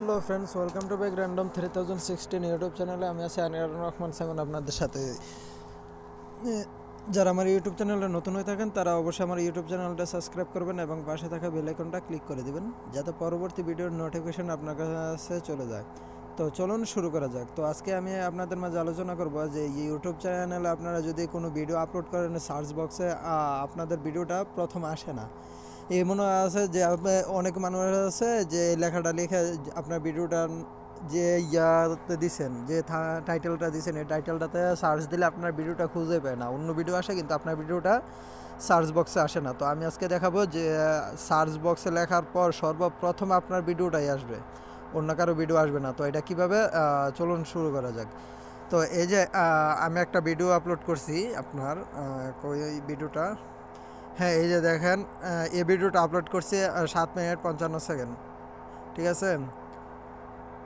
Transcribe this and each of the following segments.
Hello friends, welcome to back random 3016 YouTube চ্যানেলে। আমি আছি আনিয়ার রহমান সাইমন আপনাদের সাথে। যারা আমার ইউটিউব চ্যানেলে নতুন হয়ে থাকেন তারা অবশ্যই আমার ইউটিউব চ্যানেলটা সাবস্ক্রাইব করবেন এবং পাশে থাকা বেল আইকনটা ক্লিক করে দিবেন যাতে পরবর্তী ভিডিওর নোটিফিকেশন আপনার কাছে চলে যায়। তো চলুন শুরু করা যাক। তো আজকে আমি আপনাদের মাঝে আলোচনা করব যে ইউটিউব চ্যানেলে আপনারা যদি কোনো ভিডিও আপলোড করেন, সার্চ বক্সে আপনাদের ভিডিওটা প্রথম আসে না। এমন আছে যে অনেক মানুষ আছে যে লেখাটা লিখে আপনার ভিডিওটা যে ইয়াতে দিছেন, যে টাইটেলটা দিছেন, এই টাইটেলটাতে সার্চ দিলে আপনার ভিডিওটা খুঁজে পায় না। অন্য ভিডিও আসে কিন্তু আপনার ভিডিওটা সার্চ বক্সে আসে না। তো আমি আজকে দেখাবো যে সার্চ বক্সে লেখার পর সর্বপ্রথম আপনার ভিডিওটাই আসবে, অন্য কারো ভিডিও আসবে না। তো এটা কিভাবে, চলুন শুরু করা যাক। তো এই যে আমি একটা ভিডিও আপলোড করছি আপনার, ওই ভিডিওটা, হ্যাঁ এই যে দেখেন, এই ভিডিওটা আপলোড করছি 7 মিনিট 55 সেকেন্ড, ঠিক আছে।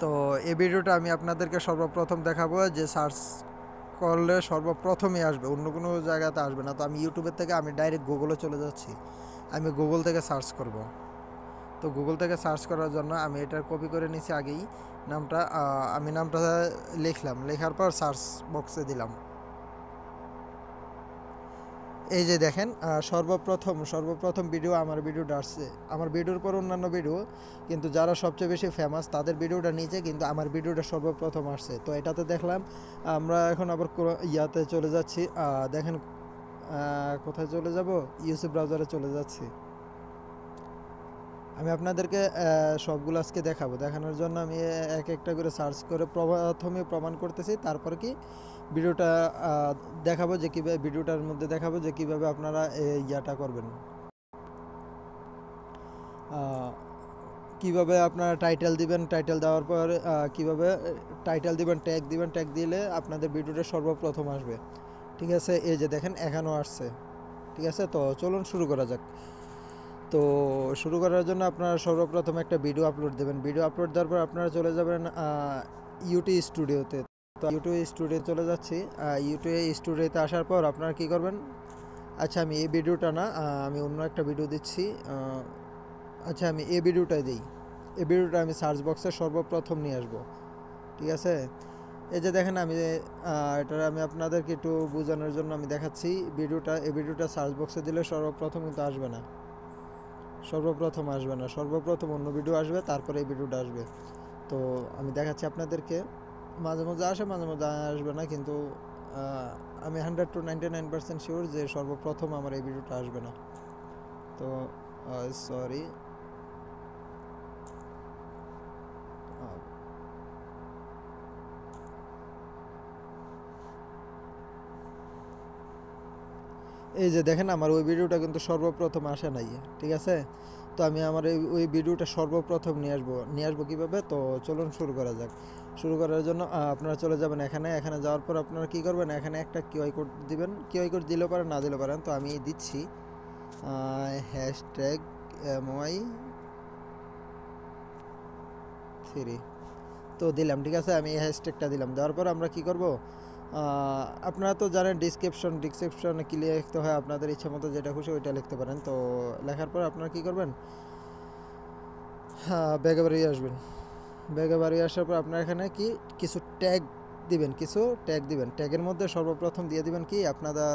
তো এই ভিডিওটা আমি আপনাদেরকে সর্বপ্রথম দেখাবো যে সার্চ করলে সর্বপ্রথমই আসবে, অন্য কোনো জায়গাতে আসবে না। তো আমি ইউটিউবের থেকে আমি ডাইরেক্ট গুগলে চলে যাচ্ছি, আমি গুগল থেকে সার্চ করব। তো গুগল থেকে সার্চ করার জন্য আমি এটা কপি করে নিছি আগেই নামটা, আমি নামটা লিখলাম, লেখার পর সার্চ বক্সে দিলাম। এই যে দেখেন, সর্বপ্রথম ভিডিও আমার ভিডিওটা আসছে। আমার ভিডিওর পর অন্যান্য ভিডিও, কিন্তু যারা সবচেয়ে বেশি ফেমাস তাদের ভিডিওটা নিচে, কিন্তু আমার ভিডিওটা সর্বপ্রথম আসছে। তো এটাতে দেখলাম। আমরা এখন আবার ইয়াতে চলে যাচ্ছি, দেখেন কোথায় চলে যাব, ইউটিউব ব্রাউজারে চলে যাচ্ছি। আমি আপনাদেরকে সবগুলো আজকে দেখানোর জন্য আমি এক একটা করে সার্চ করে প্রথমে প্রমাণ করতেছি, তারপর কি ভিডিওটা দেখাবো যে কীভাবে, ভিডিওটার মধ্যে দেখাবো যে কীভাবে আপনারা ইয়াটা করবেন, কিভাবে আপনারা টাইটেল দিবেন, টাইটেল দেওয়ার পর কিভাবে টাইটেল দিবেন, ট্যাগ দিলে আপনাদের ভিডিওটা সর্বপ্রথম আসবে, ঠিক আছে। এই যে দেখেন এখানেও আসছে, ঠিক আছে। তো চলুন শুরু করা যাক। তো শুরু করার জন্য আপনারা সর্বপ্রথম একটা ভিডিও আপলোড দেবেন। ভিডিও আপলোড দেওয়ার পর আপনারা চলে যাবেন ইউটিউব স্টুডিওতে। তো ইউটিউব স্টুডিও চলে যাচ্ছি। ইউটিউব স্টুডিওতে আসার পর আপনারা কী করবেন, আচ্ছা আমি এই ভিডিওটা না, আমি অন্য একটা ভিডিও দিচ্ছি। আচ্ছা আমি এই ভিডিওটাই দিই, এই ভিডিওটা আমি সার্চ বক্সে সর্বপ্রথম নিয়ে আসবো, ঠিক আছে। এই যে দেখেন, আমি এটা আমি আপনাদেরকে একটু বোঝানোর জন্য আমি দেখাচ্ছি ভিডিওটা। এই ভিডিওটা সার্চ বক্সে দিলে সর্বপ্রথম কিন্তু আসবে না, সর্বপ্রথম অন্য ভিডিও আসবে, তারপরে এই ভিডিওটা আসবে। তো আমি দেখাচ্ছি আপনাদেরকে, মাঝে মাঝে আসে মাঝে মাঝে আসবে না, কিন্তু আমি 100 to 99% শিওর যে সর্বপ্রথম আমার এই ভিডিওটা আসবে না। তো সরি, এই যে দেখেন আমার ওই ভিডিওটা কিন্তু সর্বপ্রথম আসে নাই, ঠিক আছে। তো আমি আমার ওই ভিডিওটা সর্বপ্রথম নিয়ে আসবো কীভাবে। তো চলুন শুরু করা যাক। শুরু করার জন্য আপনারা চলে যাবেন এখানে যাওয়ার পর আপনারা কী করবেন, এখানে একটা কিউআই কোড দিবেন। কিউআই কোড দিলেও পারেন, না দিলেও পারেন। তো আমি দিচ্ছি #my3, তো দিলাম, ঠিক আছে। আমি এই হ্যাশট্যাগটা দিলাম, দেওয়ার পর আমরা কী করব, আপনারা তো জানেন ডিসক্রিপশনে কী লিখতে হয়, আপনাদের ইচ্ছা মতো যেটা খুশি ওইটা লিখতে পারেন। তো লেখার পর আপনারা কী করবেন, ব্যাগে বাড়িয়ে আসবেন। ব্যাগে বাড়িয়ে আসার পর আপনার এখানে কিছু ট্যাগ দিবেন, ট্যাগের মধ্যে সর্বপ্রথম দিয়ে দিবেন কি আপনাদের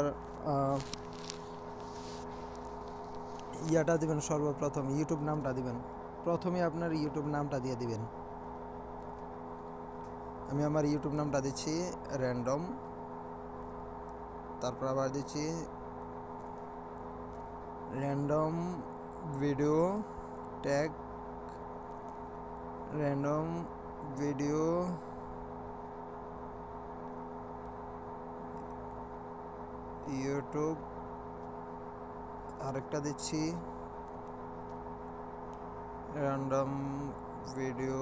ইয়াটা দিবেন, সর্বপ্রথম ইউটিউব নামটা দিবেন। প্রথমে আপনার ইউটিউব নামটা দিয়ে দিবেন। আমি আমার ইউটিউব নামটা দিচ্ছি র্যান্ডম, তারপর আবার দিচ্ছি random video tag, random video YouTube, আরেকটা দিচ্ছি র্যান্ডম ভিডিও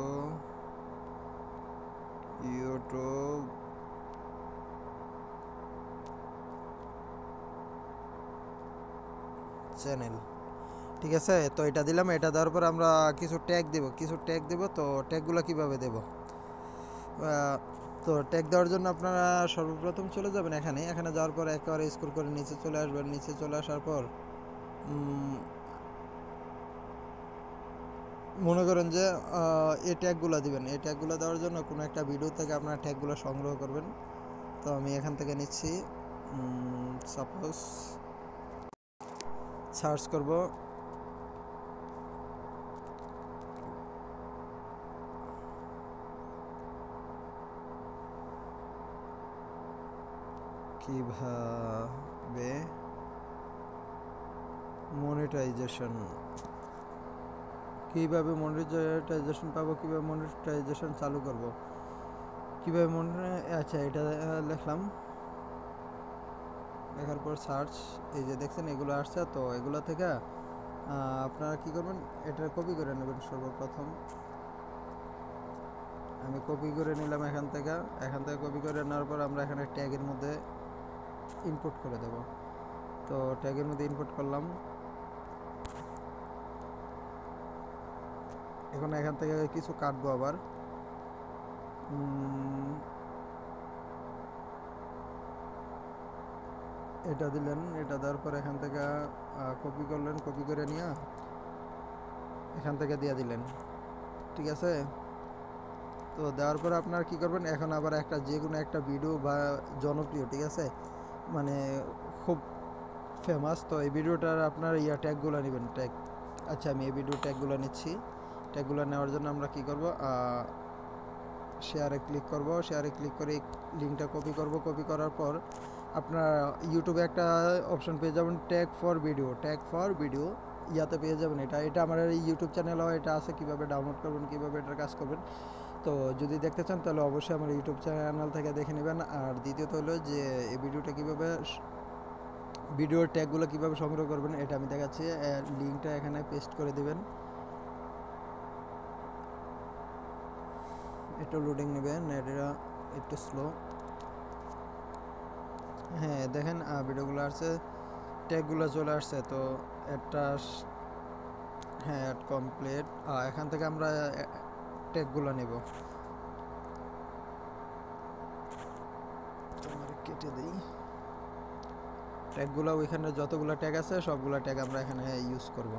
ইউটিউব চ্যানেল, ঠিক আছে। তো এটা দিলাম। এটা দেওয়ার পর আমরা কিছু ট্যাগ দেব। তো ট্যাগগুলো কীভাবে দেব, তো ট্যাগ দেওয়ার জন্য আপনারা সর্বপ্রথম চলে যাবেন এখানে যাওয়ার পর একেবারে স্ক্রল করে নিচে চলে আসবেন। নিচে চলে আসার পর মনে করেন যে এই ট্যাগগুলো দিবেন, এই ট্যাগগুলো দেওয়ার জন্য কোনো একটা ভিডিও থেকে আপনার ট্যাগগুলো সংগ্রহ করবেন। তো আমি এখান থেকে নিচ্ছি, সাপোজ সার্চ করব কিভাবে মনিটাইজেশন, কিভাবে মনিটাইজেশন পাবো, কিভাবে মনিটাইজেশন চালু করব, কিভাবে আচ্ছা এটা লিখলাম, লেখার পর সার্চ, এই যে দেখছেন এগুলো আসছে। তো এগুলো থেকে আপনারা কি করবেন, এটা কপি করে নেবেন। সর্বপ্রথম আমি কপি করে নিলাম এখান থেকে কপি করে নেওয়ার পর আমরা এখানে ট্যাগের মধ্যে ইনপুট করে দেব। তো ট্যাগের মধ্যে ইনপুট করলাম। এখন এখান থেকে কিছু কাটবো আবার। এটা দিলেন, এটা দেওয়ার পর এখান থেকে কপি করলেন, কপি করে নিয়ে এখান থেকে দিয়ে দিলেন, ঠিক আছে। তো দেওয়ার পর আপনার কি করবেন, এখন আবার একটা যে কোনো একটা ভিডিও বা জনপ্রিয়, ঠিক আছে, মানে খুব ফেমাস, তো এই ভিডিওটার আপনার ট্যাগগুলো নেবেন, ট্যাগ। আচ্ছা আমি এই ভিডিও ট্যাগগুলো নিচ্ছি। ট্যাগগুলো নেওয়ার জন্য আমরা কি করব, শেয়ারে ক্লিক করব। শেয়ারে ক্লিক করে লিঙ্কটা কপি করব। কপি করার পর আপনার ইউটিউবে একটা অপশন পেয়ে যাবেন, ট্যাগ ফর ভিডিও, ইয়াতে পেয়ে যাবেন। এটা আমার ইউটিউব চ্যানেলও এটা আছে, কিভাবে ডাউনলোড করবেন, কিভাবে এটার কাজ করবেন। তো যদি দেখতে চান তাহলে অবশ্যই আমার ইউটিউব চ্যানেল থেকে দেখে নেবেন। আর দ্বিতীয়ত হলো যে এই ভিডিওটা কীভাবে, ভিডিওর ট্যাগগুলো কীভাবে সংগ্রহ করবেন এটা আমি দেখাচ্ছি। লিঙ্কটা এখানে পেস্ট করে দেবেন। একটু লোডিং নেবেন, এটা একটু স্লো। হ্যাঁ দেখেন ভিডিওগুলো আসছে, ট্যাগগুলো চলে আসছে। তো একটা হ্যাঁ অ্যাড কমপ্লিট। এখান থেকে আমরা ট্যাগগুলো নেব। তোমার কেটে দিই ট্যাগগুলো, ওইখানে যতগুলো ট্যাগ আছে সবগুলো ট্যাগ আমরা এখানে ইউজ করব।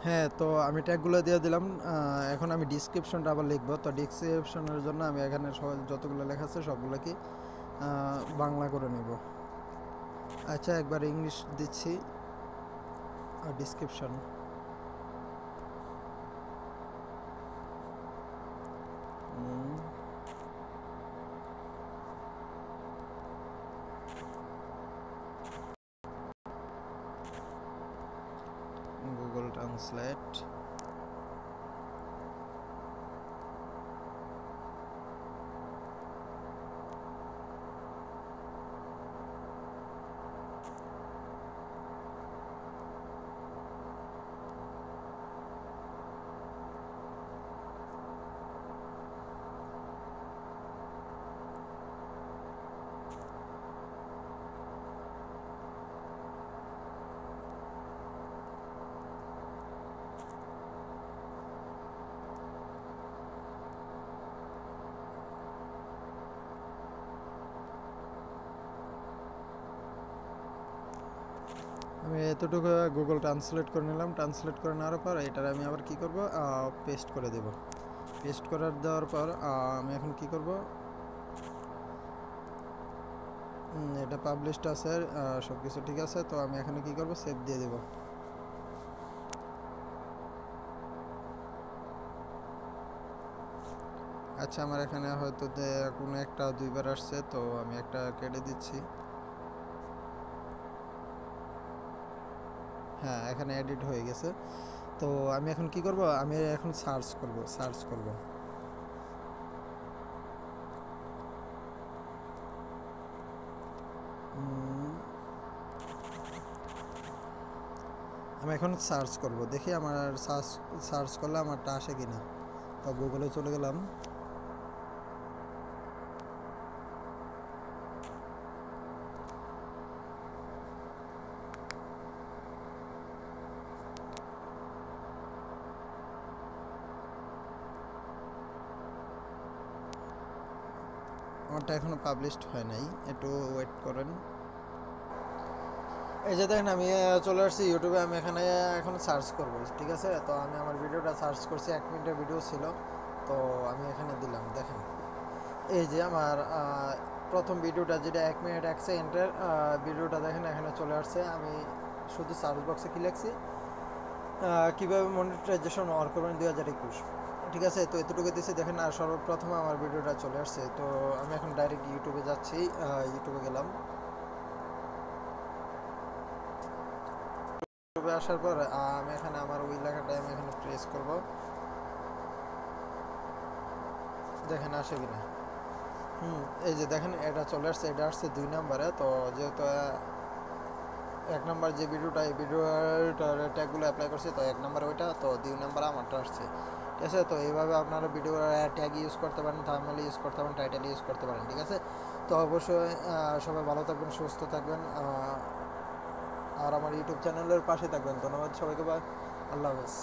হ্যাঁ তো আমি ট্যাগগুলো দিয়ে দিলাম। এখন আমি ডিসক্রিপশনটা আবার লিখবো। তো ডিসক্রিপশনের জন্য আমি এখানে যতগুলো লেখা আছে সবগুলোকে বাংলা করে নেব। আচ্ছা একবার ইংলিশ দিচ্ছি। Description Google translate. আমি এতটুকু গুগল ট্রান্সলেট করে নিলাম। ট্রান্সলেট করে নেওয়ার পর এটার আমি আবার কি করব, পেস্ট করে দেব। পেস্ট করার দেওয়ার পর আমি এখন কি করব, এটা পাবলিশড আছে, সব কিছু ঠিক আছে। তো আমি এখানে কি করব, সেভ দিয়ে দেব। আচ্ছা, আমার এখানে হয়তো কোনো একটা দুইবার আসছে, তো আমি একটা কেটে দিচ্ছি। হ্যাঁ, এখানে এডিট হয়ে গেছে। তো আমি এখন কি করব, আমি এখন সার্চ করব। আমি এখন সার্চ করব, দেখি আমার সার্চ করলে আমারটা আসে কিনা। তো গুগলে চলে গেলাম। আমারটা এখনো পাবলিশড হয় নাই, একটু ওয়েট করেন। এই যে দেখেন, আমি চলে আসছি ইউটিউবে। আমি এখানে এখন সার্চ করব, ঠিক আছে। তো আমি আমার ভিডিওটা সার্চ করছি, 1 মিনিটের ভিডিও ছিল। তো আমি এখানে দিলাম, দেখেন এই যে আমার প্রথম ভিডিওটা, যেটা 1 মিনিট 1 সেকেন্ডের ভিডিওটা, দেখেন এখানে চলে আসছে। আমি শুধু সার্চ বক্সে কি লিখছি, কীভাবে মনিটাইজেশন অন করবেন 2021, ঠিক আছে। তো এতটুকু দিয়েছি, দেখেন। আর সর্বপ্রথমে আমার ভিডিওটা চলে আসছে। তো আমি এখন ডাইরেক্ট ইউটিউবে যাচ্ছি। ইউটিউবে গেলাম। ইউটিউবে আসার পর আমি এখানে আমার ওই লেখাটা আমি এখানে প্রেস করব, দেখেন আসে কিনা। এই যে দেখেন, এটা চলে আসছে। এটা আসছে 2 নম্বরে। তো যেহেতু 1 নম্বর যে ভিডিওটা, এই ভিডিওটার ট্যাগগুলো অ্যাপ্লাই করছে, তো 1 নম্বর ওইটা, তো 2 নম্বরে আমারটা আসছে, ঠিক আছে। তো এইভাবে আপনারা ভিডিওর ট্যাগ ইউজ করতে পারেন, থাম্বনেল ইউজ করতে পারেন, টাইটেল ইউজ করতে পারেন, ঠিক আছে। তো অবশ্যই সবাই ভালো থাকবেন, সুস্থ থাকবেন, আর আমার ইউটিউব চ্যানেলের পাশে থাকবেন। ধন্যবাদ সবাইকে, আল্লাহ হাফেজ।